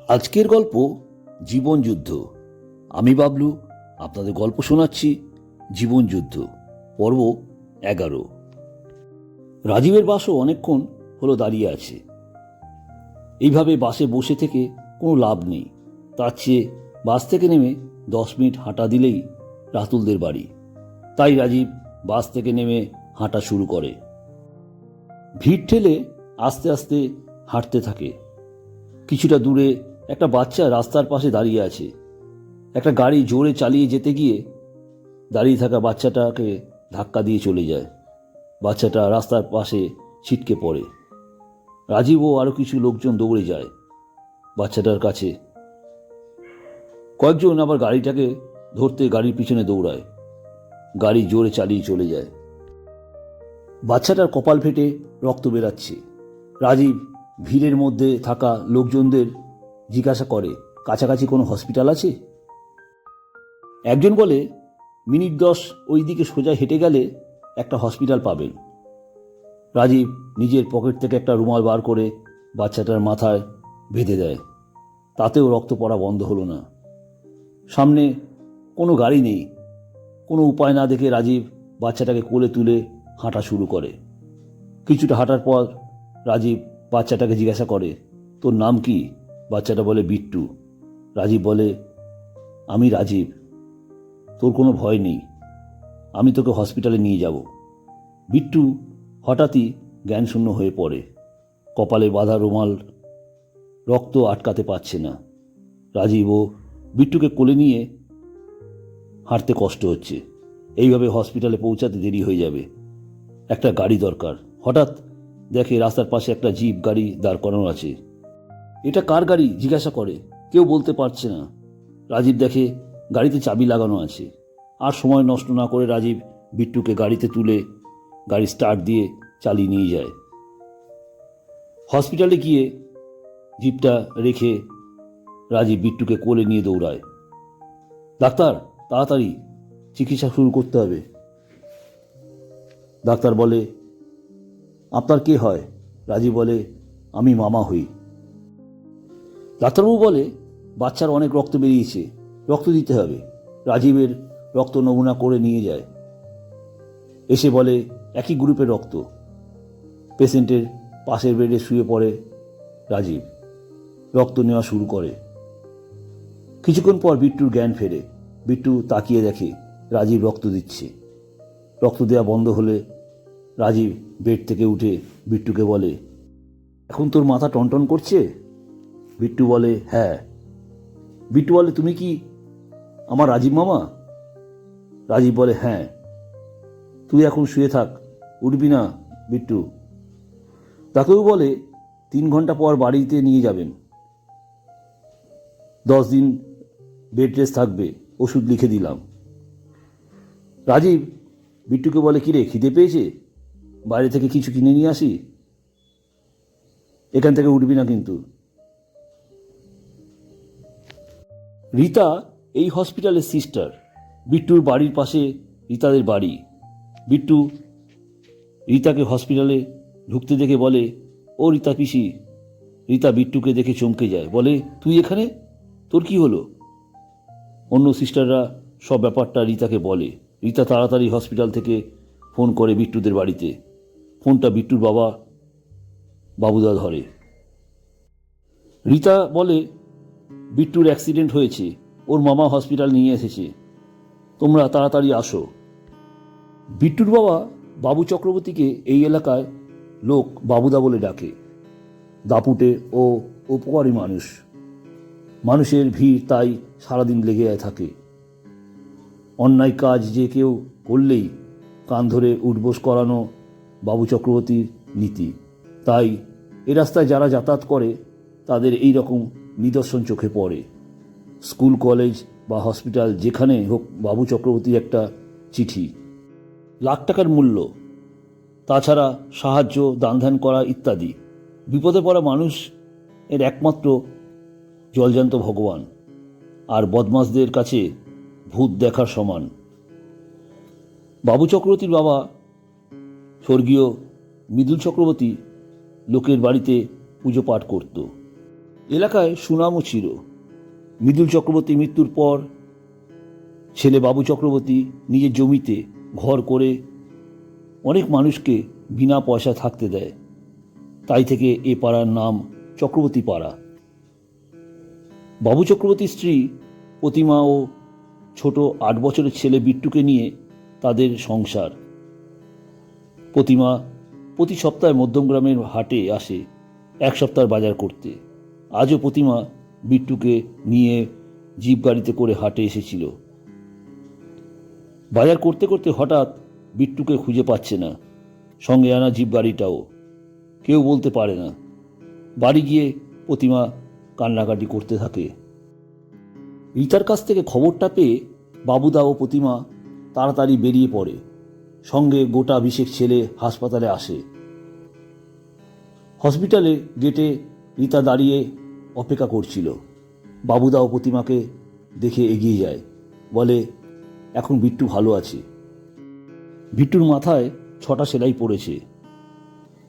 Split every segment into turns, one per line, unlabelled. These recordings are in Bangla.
আজকের গল্প জীবন যুদ্ধ। আমি বাবলু আপনাদের গল্প শোনাচ্ছি জীবন যুদ্ধ পর্ব 11। রাজীবের বাসও অনেকক্ষণ হলো দাঁড়িয়ে আছে। এইভাবে বাসে বসে থেকে কোনো লাভ নেই। তার চেয়ে বাস থেকে নেমে 10 মিনিট হাঁটা দিলেই রাতুলদের বাড়ি। তাই রাজীব বাস থেকে নেমে হাঁটা শুরু করে। ভিড় ঠেলে আস্তে আস্তে হাঁটতে থাকে। কিছুটা দূরে একটা বাচ্চা রাস্তার পাশে দাঁড়িয়ে আছে। একটা গাড়ি জোরে চালিয়ে যেতে গিয়ে দাঁড়িয়ে থাকা বাচ্চাটাকে ধাক্কা দিয়ে চলে যায়। বাচ্চাটা রাস্তার পাশে ছিটকে পড়ে। রাজীব ও আরও কিছু লোকজন দৌড়ে যায় বাচ্চাটার কাছে। কয়েকজন আবার গাড়িটাকে ধরতে গাড়ির পিছনে দৌড়ায়। গাড়ি জোরে চালিয়ে চলে যায়। বাচ্চাটার কপাল ফেটে রক্ত বেরাচ্ছে। রাজীব ভিড়ের মধ্যে থাকা লোকজনদের জিজ্ঞাসা করে, কাছাকাছি কোনো হসপিটাল আছে? একজন বলে, মিনিট 10 ওই দিকে সোজা হেঁটে গেলে একটা হসপিটাল পাবেন। রাজীব নিজের পকেট থেকে একটা রুমাল বার করে বাচ্চাটার মাথায় বেঁধে দেয়। তাতেও রক্ত পড়া বন্ধ হলো না। সামনে কোনো গাড়ি নেই। কোনো উপায় না দেখে রাজীব বাচ্চাটাকে কোলে তুলে হাঁটা শুরু করে। কিছুটা হাঁটার পর রাজীব বাচ্চাটাকে জিজ্ঞাসা করে, তোর নাম কি? বাচ্চাটা বলে, বিট্টু। রাজীব বলে, আমি রাজীব, তোর কোনো ভয় নেই, আমি তোকে হসপিটালে নিয়ে যাব। বিট্টু হঠাৎই জ্ঞানশূন্য হয়ে পড়ে। কপালে বাঁধা রুমাল রক্ত আটকাতে পারছে না। রাজীব ও বিট্টুকে কোলে নিয়ে হাঁটতে কষ্ট হচ্ছে। এইভাবে হসপিটালে পৌঁছাতে দেরি হয়ে যাবে। একটা গাড়ি দরকার। হঠাৎ দেখে রাস্তার পাশে একটা জিপ গাড়ি দাঁড় করানো আছে। এটা কার গাড়ি জিজ্ঞাসা করে। কেউ বলতে পারছে না। রাজীব দেখে গাড়িতে চাবি লাগানো আছে। আর সময় নষ্ট না করে রাজীব বিট্টুকে গাড়িতে তুলে গাড়ি স্টার্ট দিয়ে চালিয়ে নিয়ে যায়। হসপিটালে গিয়ে জিপটা রেখে রাজীব বিট্টুকে কোলে নিয়ে দৌড়ায়। ডাক্তার, তাড়াতাড়ি চিকিৎসা শুরু করতে হবে। ডাক্তার বলে, আপনার কে হয়? রাজীব বলে, আমি মামা হই। ডাক্তারবাবু বলে, বাচ্চার অনেক রক্ত বেরিয়েছে, রক্ত দিতে হবে। রাজীবের রক্ত নমুনা করে নিয়ে যায়। এসে বলে, একই গ্রুপের রক্ত। পেশেন্টের পাশের বেডে শুয়ে পড়ে রাজীব। রক্ত নেওয়া শুরু করে। কিছুক্ষণ পর বিট্টুর জ্ঞান ফেরে। বিট্টু তাকিয়ে দেখে রাজীব রক্ত দিচ্ছে। রক্ত দেওয়া বন্ধ হলে রাজীব বেড থেকে উঠে বিট্টুকে বলে, এখন তোর মাথা টনটন করছে? বিট্টু বলে, হ্যাঁ। বিট্টু বলে, তুমি কি আমার রাজীব মামা? রাজীব বলে, হ্যাঁ। তুই এখন শুয়ে থাক, উঠবি না বিট্টু। ডাক্তারবাবু বলে, 3 ঘন্টা পর বাড়িতে নিয়ে যাবেন। 10 দিন বেড রেস্ট থাকবে, ওষুধ লিখে দিলাম। রাজীব বিট্টুকে বলে, কিরে, খিদে পেয়েছে? বাইরে থেকে কিছু কিনে নিয়ে আসি? এখান থেকে উঠবি না কিন্তু। রীতা এই হসপিটালের সিস্টার। বিট্টুর বাড়ির পাশে রীতাদের বাড়ি। বিট্টু রীতাকে হসপিটালে ঢুকতে দেখে বলে, ও রীতা পিসি। রীতা বিট্টুকে দেখে চমকে যায়, বলে, তুই এখানে? তোর কি হলো? অন্য সিস্টাররা সব ব্যাপারটা রীতাকে বলে। রীতা তাড়াতাড়ি হসপিটাল থেকে ফোন করে বিট্টুদের বাড়িতে। ফোনটা বিট্টুর বাবা বাবুদা ধরে। রীতা বলে, বিট্টুর অ্যাক্সিডেন্ট হয়েছে, ওর মামা হসপিটাল নিয়ে এসেছে, তোমরা তাড়াতাড়ি আসো। বিট্টুর বাবা বাবু চক্রবর্তীকে এই এলাকায় লোক বাবুদা বলে ডাকে। দাপুটে ও উপকারী মানুষ। মানুষের ভিড় তাই সারাদিন লেগে থাকে। অন্যায় কাজ যে কেউ করলেই কান ধরে উঠবোস করানো বাবু চক্রবর্তীর নীতি। তাই এ রাস্তায় যারা যাতায়াত করে তাদের এই রকম নিদর্শন চোখে পড়ে। স্কুল, কলেজ বা হসপিটাল যেখানে হোক, বাবু চক্রবর্তীর একটা চিঠি, লাখ টাকার মূল্য। তাছাড়া সাহায্য, দান ধ্যান করা ইত্যাদি। বিপদে পড়া মানুষ এর একমাত্র জলজান্ত ভগবান, আর বদমাশদের কাছে ভূত দেখার সমান। বাবু চক্রবর্তীর বাবা স্বর্গীয় মৃদুল চক্রবর্তী লোকের বাড়িতে পুজো পাঠ করত। এলাকায় সুনামও ছিল। মৃদুল চক্রবর্তীর মৃত্যুর পর ছেলে বাবু চক্রবর্তী নিজের জমিতে ঘর করে অনেক মানুষকে বিনা পয়সা থাকতে দেয়। তাই থেকে এ পাড়ার নাম চক্রবর্তী পাড়া। বাবু চক্রবর্তীর স্ত্রী প্রতিমা ও ছোট 8 বছরের ছেলে বিট্টুকে নিয়ে তাদের সংসার। প্রতিমা প্রতি সপ্তাহে মধ্যমগ্রামের হাটে আসে 1 সপ্তাহ বাজার করতে। আজও প্রতিমা বিট্টুকে নিয়ে জিপ গাড়িতে করে হাটে এসেছিল। বাজার করতে করতে হঠাৎ বিট্টুকে খুঁজে পাচ্ছে না, সঙ্গে আনা জিপ গাড়িটাও। কেউ বলতে পারে না। বাড়ি গিয়ে প্রতিমা কান্নাকাটি করতে থাকে। রীতার কাছ থেকে খবরটা পেয়ে বাবুদা ও প্রতিমা তাড়াতাড়ি বেরিয়ে পড়ে। সঙ্গে গোটা 20 ছেলে হাসপাতালে আসে। হসপিটালে গেটে রীতা দাঁড়িয়ে অপেক্ষা করছিল। বাবুদা ও প্রতিমাকে দেখে এগিয়ে যায়, বলে, এখন বিট্টু ভালো আছে। বিট্টুর মাথায় 6টা সেলাই পড়েছে।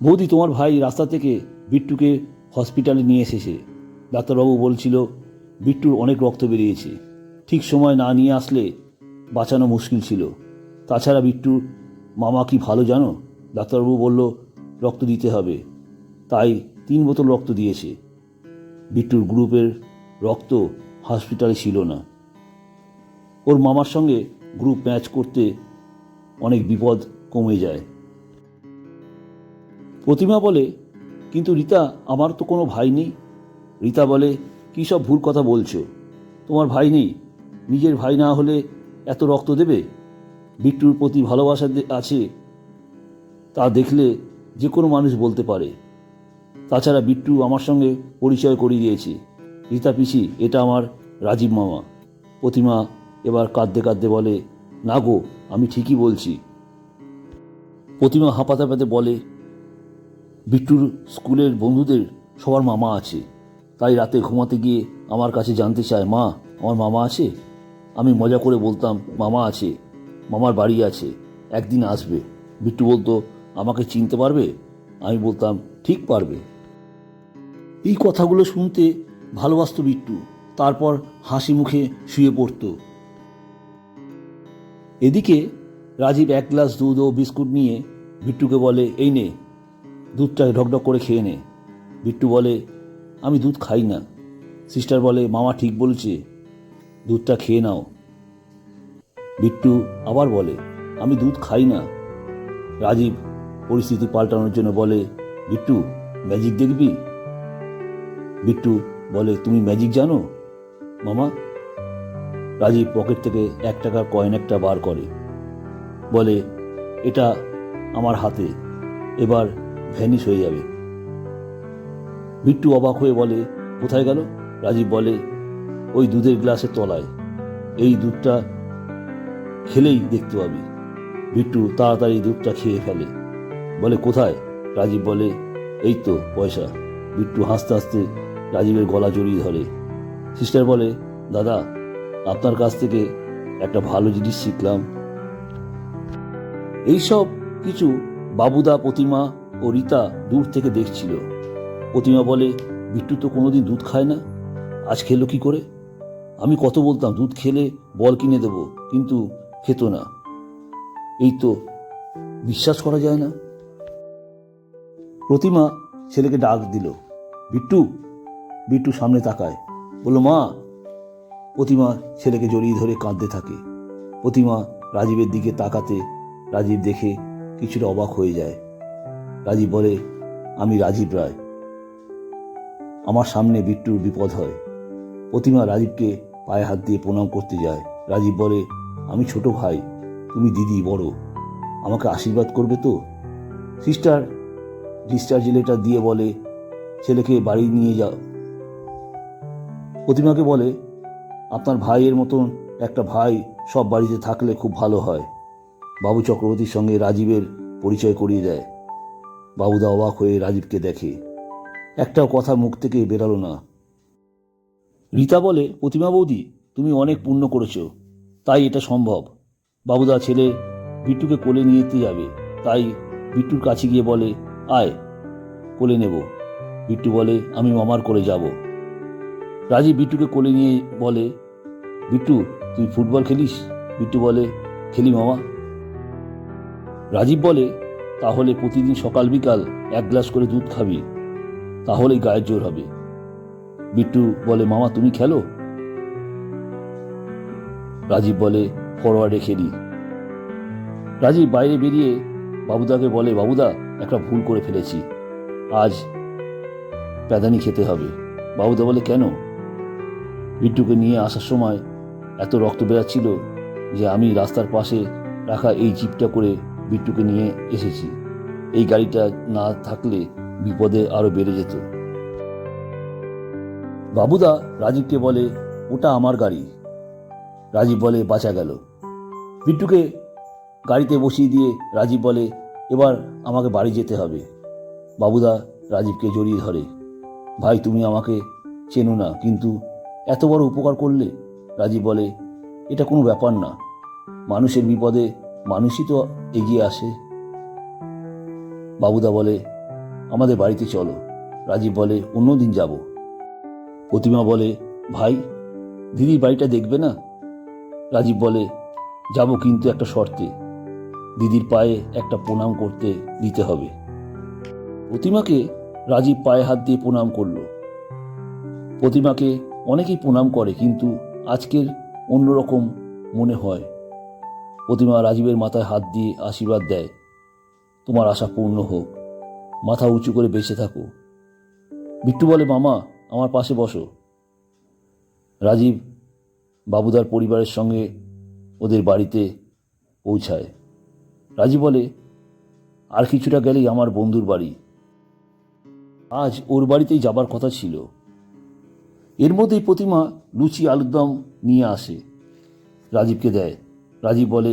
বৌদি, তোমার ভাই রাস্তা থেকে বিট্টুকে হসপিটালে নিয়ে এসেছে। ডাক্তারবাবু বলছিল বিট্টুর অনেক রক্ত বেরিয়েছে, ঠিক সময় না নিয়ে আসলে বাঁচানো মুশকিল ছিল। তাছাড়া বিট্টুর মামা কি ভালো জানো? ডাক্তারবাবু বলল রক্ত দিতে হবে, তাই 3 বোতল রক্ত দিয়েছে। বিট্টুর গ্রুপের রক্ত হসপিটালে ছিল না। ওর মামার সঙ্গে গ্রুপ ম্যাচ করতে অনেক বিপদ কমে যায়। প্রতিমা বলে, কিন্তু রীতা, আমার তো কোনো ভাই নেই। রীতা বলে, কী সব ভুল কথা বলছো? তোমার ভাই নেই? নিজের ভাই না হলে এত রক্ত দেবে? বিট্টুর প্রতি ভালোবাসা আছে, তা দেখলে যে কোনো মানুষ বলতে পারে। তাছাড়া বিট্টু আমার সঙ্গে পরিচয় করিয়ে দিয়েছে। রীতা পিসি, এটা আমার রাজীব মামা। প্রতিমা এবার কাঁদতে কাঁদতে বলে, না গো, আমি ঠিকই বলছি। প্রতিমা হাঁপাতে হাঁপাতে বলে, বিট্টুর স্কুলের বন্ধুদের সবার মামা আছে, তাই রাতে ঘুমাতে গিয়ে আমার কাছে জানতে চায়, মা, আমার মামা আছে? আমি মজা করে বলতাম, মামা আছে, মামার বাড়ি আছে, একদিন আসবে। বিট্টু বলতো, আমাকে চিনতে পারবে? আমি বলতাম, ঠিক পারবে। এই কথাগুলো শুনতে ভালোবাসত বিট্টু। তারপর হাসি মুখে শুয়ে পড়ত। এদিকে রাজীব 1 গ্লাস দুধ ও বিস্কুট নিয়ে বিট্টুকে বলে, এই নে, দুধটা ঢকঢক করে খেয়ে নে। বিট্টু বলে, আমি দুধ খাই না। সিস্টার বলে, মামা ঠিক বলছে, দুধটা খেয়ে নাও। বিট্টু আবার বলে, আমি দুধ খাই না। রাজীব পরিস্থিতি পাল্টানোর জন্য বলে, বিট্টু, ম্যাজিক দেখবি? বিট্টু বলে, তুমি ম্যাজিক জানো মামা? রাজীব পকেট থেকে 1 টাকার কয়েন একটা বার করে, বলে, এটা আমার হাতে, এবার ভ্যানিশ হয়ে যাবে। বিট্টু অবাক হয়ে বলে, কোথায় গেল? রাজীব বলে, ওই দুধের গ্লাসের তলায়। এই দুধটা খেলেই দেখতে পাবি। বিট্টু তাড়াতাড়ি দুধটা খেয়ে ফেলে। বলে, কোথায়? রাজীব বলে, এই তো পয়সা। বিট্টু হাসতে হাসতে রাজীবের গলা জড়িয়ে ধরে। সিস্টার বলে, দাদা, আপনার কাছ থেকে একটা ভালো জিনিস শিখলাম। এইসব কিছু বাবুদা, প্রতিমা ও রীতা দূর থেকে দেখছিল। প্রতিমা বলে, বিট্টু তো কোনোদিন দুধ খায় না, আজ খেলো কি করে? আমি কত বলতাম দুধ খেলে বল কিনে দেবো, কিন্তু খেত না। এই তো, বিশ্বাস করা যায় না। প্রতিমা ছেলেকে ডাক দিল, বিট্টু। বিট্টু সামনে তাকায়, বলল, মা। প্রতিমা ছেলেকে জড়িয়ে ধরে কাঁদতে থাকে। প্রতিমা রাজীবের দিকে তাকাতে রাজীব দেখে কিছুটা অবাক হয়ে যায়। রাজীব বলে, আমি রাজীব রায়। আমার সামনে বিট্টুর বিপদ হয়। প্রতিমা রাজীবকে পায়ে হাত দিয়ে প্রণাম করতে যায়। রাজীব বলে, আমি ছোট ভাই, তুমি দিদি বড়, আমাকে আশীর্বাদ করবে তো? সিস্টার ডিসচার্জ লেটার দিয়ে বলে, ছেলেকে বাড়ি নিয়ে যাও। প্রতিমাকে বলে, আপনার ভাইয়ের মতন একটা ভাই সব বাড়িতে থাকলে খুব ভালো হয়। বাবু চক্রবর্তীর সঙ্গে রাজীবের পরিচয় করিয়ে দেয়। বাবুদা অবাক হয়ে রাজীবকে দেখে। একটাও কথা মুখ থেকে বেরালো না। রীতা বলে, প্রতিমা বৌদি, তুমি অনেক পুণ্য করেছো, তাই এটা সম্ভব। বাবুদা ছেলে বিট্টুকে কোলে নিয়ে যাবে, তাই বিট্টুর কাছে গিয়ে বলে, আয়, কোলে নেব। বিট্টু বলে, আমি মামার কোলে যাব। রাজীব বিট্টুকে কোলে নিয়ে বলে, বিট্টু তুই ফুটবল খেলিস? বিট্টু বলে, খেলি মামা। রাজীব বলে, তাহলে প্রতিদিন সকাল বিকাল 1 গ্লাস করে দুধ খাবি, তাহলেই গায়ের জোর হবে। বিট্টু বলে, মামা তুমি খেলো? রাজীব বলে, ফরওয়ার্ডে খেলি। রাজীব বাইরে বেরিয়ে বাবুদাকে বলে, বাবুদা একটা ভুল করে ফেলেছি, আজ প্যাদানি খেতে হবে। বাবুদা বলে, কেন? বিট্টুকে নিয়ে আসার সময় এত রক্ত বেরাচ্ছিল যে আমি রাস্তার পাশে রাখা এই জিপটা করে বিট্টুকে নিয়ে এসেছি। এই গাড়িটা না থাকলে বিপদে আরো বেড়ে যেত। বাবুদা রাজীবকে বলে, ওটা আমার গাড়ি। রাজীব বলে, বাঁচা গেল। বিট্টুকে গাড়িতে বসিয়ে দিয়ে রাজীব বলে, এবার আমাকে বাড়ি যেতে হবে। বাবুদা রাজীবকে জড়িয়ে ধরে, ভাই তুমি আমাকে চেনো না, কিন্তু এত বড় উপকার করলে। রাজীব বলে, এটা কোনো ব্যাপার না, মানুষের বিপদে মানুষই তো এগিয়ে আসে। বাবুদা বলে, আমাদের বাড়িতে চলো। রাজীব বলে, অন্যদিন যাব। প্রতিমা বলে, ভাই দিদির বাড়িটা দেখবে না? রাজীব বলে, যাব, কিন্তু একটা শর্তে, দিদির পায়ে একটা প্রণাম করতে দিতে হবে। প্রতিমাকে রাজীব পায়ে হাত দিয়ে প্রণাম করল। প্রতিমাকে অনেকেই প্রণাম করে, কিন্তু আজকের অন্যরকম মনে হয়। প্রতিমা রাজীবের মাথায় হাত দিয়ে আশীর্বাদ দেয়, তোমার আশা পূর্ণ হোক, মাথা উঁচু করে বেঁচে থাকো। বিট্টু বলে, মামা আমার পাশে বসো। রাজীব বাবুদার পরিবারের সঙ্গে ওদের বাড়িতে পৌঁছায়। রাজীব বলে, আর কিছুটা গেলেই আমার বন্ধুর বাড়ি, আজ ওর বাড়িতেই যাবার কথা ছিল। এর মধ্যেই প্রতিমা লুচি আলুর দম নিয়ে আসে, রাজীবকে দেয়। রাজীব বলে,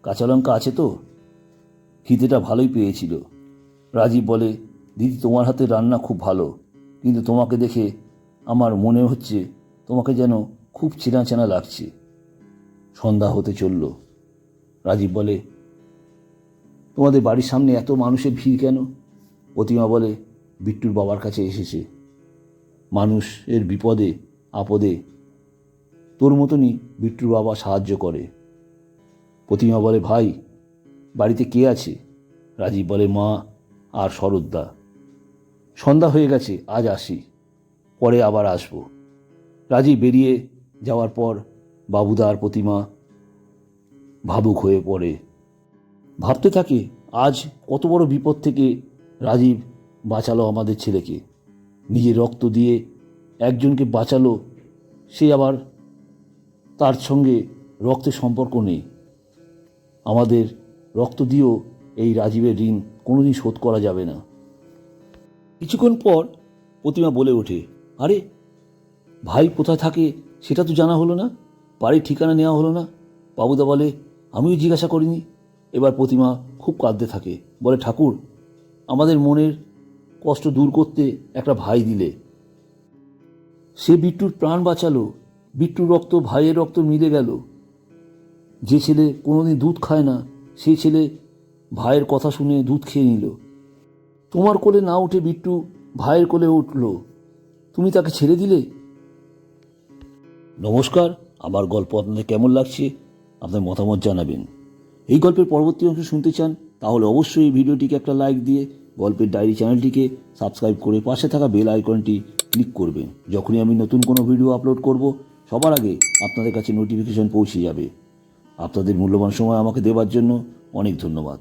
কাঁচা লঙ্কা আছে তো? খিদেটা ভালোই পেয়েছিল। রাজীব বলে, দিদি তোমার হাতে রান্না খুব ভালো, কিন্তু তোমাকে দেখে আমার মনে হচ্ছে তোমাকে যেন খুব চেনা চেনা লাগছে। সন্ধ্যা হতে চলল। রাজীব বলে, তোমাদের বাড়ির সামনে এত মানুষের ভিড় কেন? প্রতিমা বলে, বিট্টুর বাবার কাছে এসেছে। মানুষের বিপদে আপদে তোর মতনই বিট্টুর বাবা সাহায্য করে। প্রতিমা বলে, ভাই বাড়িতে কে আছে? রাজীব বলে, মা আর শরৎদা। সন্ধ্যা হয়ে গেছে, আজ আসি, পরে আবার আসব। রাজীব বেরিয়ে যাওয়ার পর বাবুদা আর প্রতিমা ভাবুক হয়ে পড়ে। ভাবতে থাকে, আজ কত বড় বিপদ থেকে রাজীব বাঁচালো আমাদের ছেলেকে, নিজের রক্ত দিয়ে একজনকে বাঁচালো, সে আবার তার সঙ্গে রক্তের সম্পর্ক নেই। আমাদের রক্ত দিয়েও এই রাজীবের ঋণ কোনোদিন শোধ করা যাবে না। কিছুক্ষণ পর প্রতিমা বলে ওঠে, আরে ভাই কোথায় থাকে সেটা তো জানা হলো না, বাড়ির ঠিকানা নেওয়া হলো না। বাবুদা বলে, আমিও জিজ্ঞাসা করিনি। এবার প্রতিমা খুব কাঁদতে থাকে, বলে, ঠাকুর আমাদের মনের কষ্ট দূর করতে একটা ভাই দিলে, সে বিট্টুর প্রাণ বাঁচালো, বিট্টুর রক্ত ভাইয়ের রক্ত মিলে গেল। যে ছেলে কোনোদিন দুধ খায় না, সেই ছেলে ভাইয়ের কথা শুনে দুধ খেয়ে নিল। তোমার কোলে না উঠে বিট্টু ভাইয়ের কোলে উঠল, তুমি তাকে ছেড়ে দিলে। নমস্কার, আমার গল্প আপনাদের কেমন লাগছে আপনার মতামত জানাবেন। এই গল্পের পরবর্তী অংশ শুনতে চান তাহলে অবশ্যই এই ভিডিওটিকে একটা লাইক দিয়ে গল্পের ডায়েরি চ্যানেলটিকে সাবস্ক্রাইব করে পাশে থাকা বেল আইকনটি ক্লিক করবেন। যখনই আমি নতুন কোনো ভিডিও আপলোড করব সবার আগে আপনাদের কাছে নোটিফিকেশন পৌঁছে যাবে। আপনাদের মূল্যবান সময় আমাকে দেওয়ার জন্য অনেক ধন্যবাদ।